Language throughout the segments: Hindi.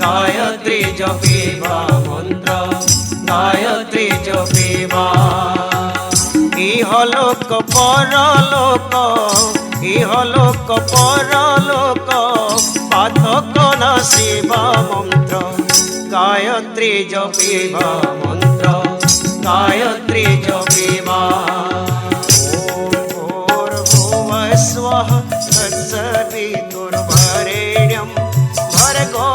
गायत्री जपिबा मंत्र गायत्री जपिबा इहलोक परलोक इहलोक परलोक पातक नाशिबा मंत्र गायत्री जपिबा मंत्र गायत्री जपिबा ओम भूर्भुवः स्वः तत्सवितुर्वरेण्यं भर्गो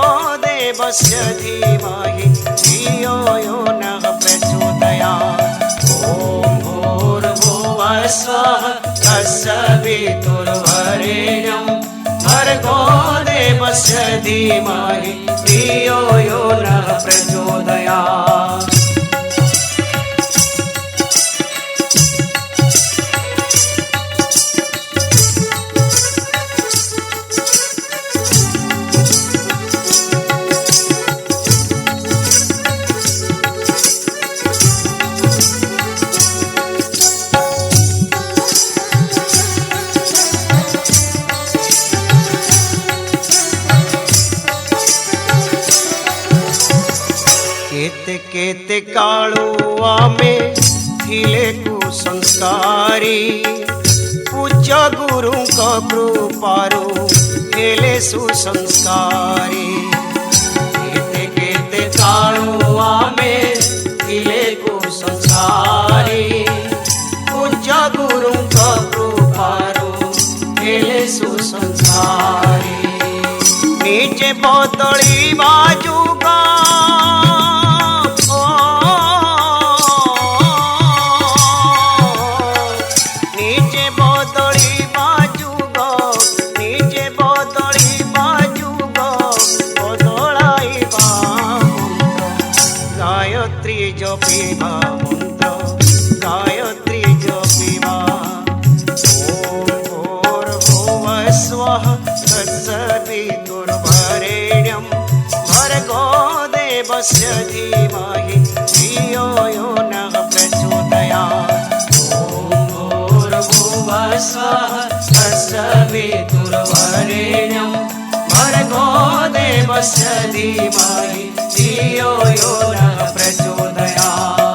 देवस्य धीमहि धियो यो नः प्रचोदयात् ओम भूर्भुवः स्वः तत्सवितुर्वरेण्यं भर्गो देवस्य धीमहि धियो यो नः प्रचोदयात् केते केते कालू आमे थिले कुसंस्कारी पूज्य गुरु कृपारू हेले सुसंस्कारी केते केते कालू आमे थिले कुसंस्कारी पूज्य गुरु कृपारू हेले सुसंस्कारी निजे बदली बाजुगा जपिबा मंत्र गायत्री जपिबा ओम भूर्भुवः स्वः तत्सवितुर्वरेण्यं भर्गो देवस्य धीमहि धियो यो नः प्रचोदयात् ओम भूर्भुवः स्वः तत्सवितुर्वरेण्यं भर्गो देवस्य धीमहि धियो यो नः प्रचोदयात्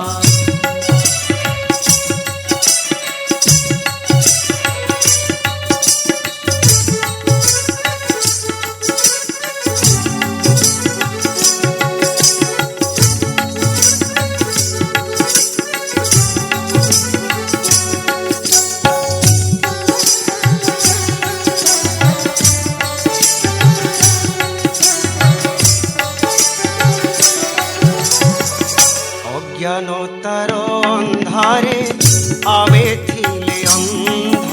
अज्ञानतार अंधारे आवे थिले अंध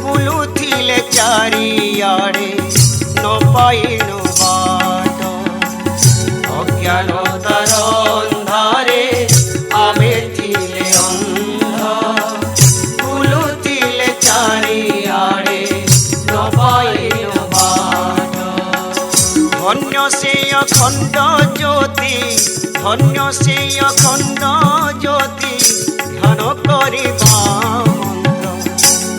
बुलुथिले चारियाड़े न पाइनु बाट अज्ञानतार अंधारे आवे थिले अंध बुलुथिले चारियाड़े न पाइनु बाट धन्य से अखंड ज्योति धन्य से अखंड ज्योति ध्यान करिबा मंत्र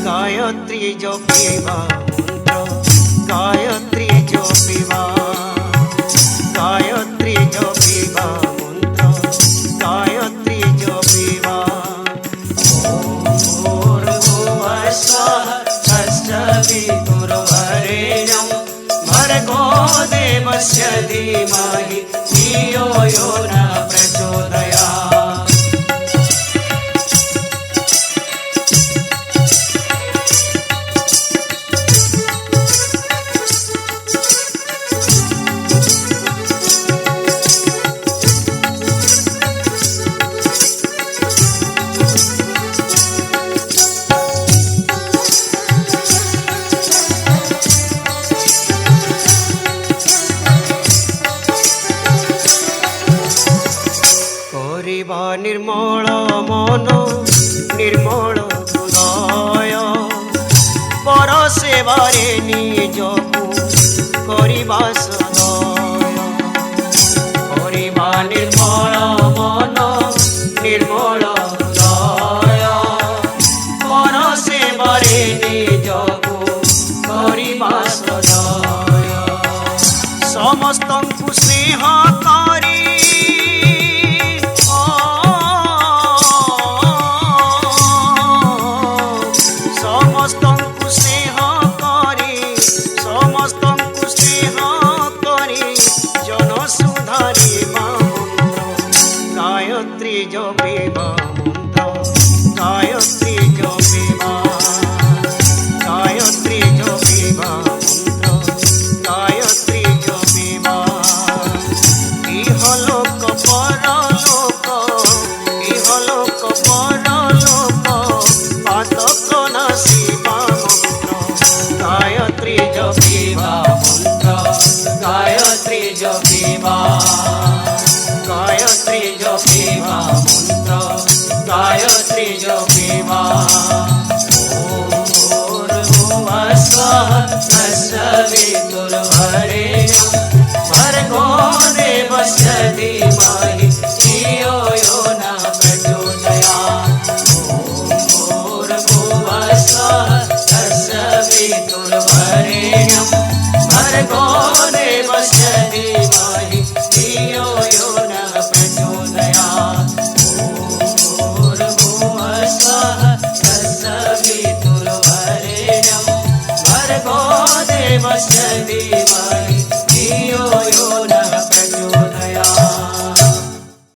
गायत्री जपिबा मंत्र गायत्री जपिबा गायत्री जपिबा मंत्र गायत्री जपिबा ओम भूर्भुवः स्वः तत्सवितुर्वरेण्यं भर्गो देवस्य धीमहि धियो यो नः प्रचोदयात् निर्मल मन निर्मल हृदय पर सेवारे निजकु करिबा सदय करिबा निर्मल मन निर्मल हृदय पर सेवारे निजकु करिबा सदय समस्तंकु स्नेह करी समस्तंकु स्नेह करी समस्तंकु स्नेह करी जन सुधारिबा मंत्र गायत्री जपिबा मंत्र गायत्री जपिबा गायत्री जपिबा मंत्र गायत्री जपिबा इहलोक परलोक इहलोक परलोक पातक नाशिबा मंत्र गायत्री जपिबा मंत्र गायत्री जपिबा गायत्री जपिबा मंत्र गायत्री जपिबा सवितुर्वरेण्यं भर्गो देवस्य धीमहि